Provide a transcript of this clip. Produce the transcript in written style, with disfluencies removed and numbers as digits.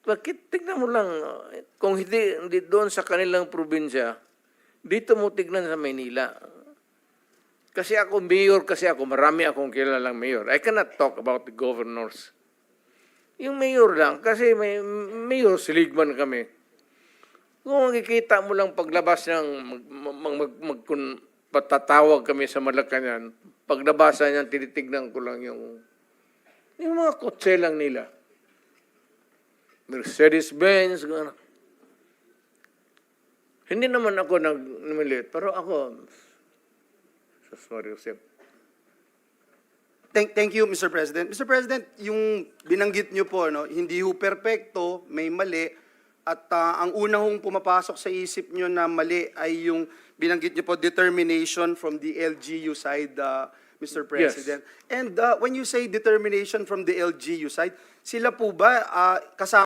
bakit tignan mo lang, kung hindi doon sa kanilang probinsya, dito mo tignan sa Maynila. Kasi ako, mayor kasi ako, marami akong kilalang mayor. I cannot talk about the governors. Yung mayor lang, kasi may mayor, siligman kami. Kung makikita mo lang paglabas ng patatawag kami sa Malacanang, paglabasan niyan, tinitignan ko lang yung mga kotse lang nila. Mercedes-Benz, gano'n. Hindi naman ako nagmaliit, pero ako, sorry, Joseph. Thank you, Mr. President. Mr. President, yung binanggit niyo po, no, hindi ho perpekto, may mali, at ang una hong pumapasok sa isip niyo na mali ay yung binanggit niyo po, determination from the LGU side, Mr. President. Yes. And when you say determination from the LGU side, sila po ba kasama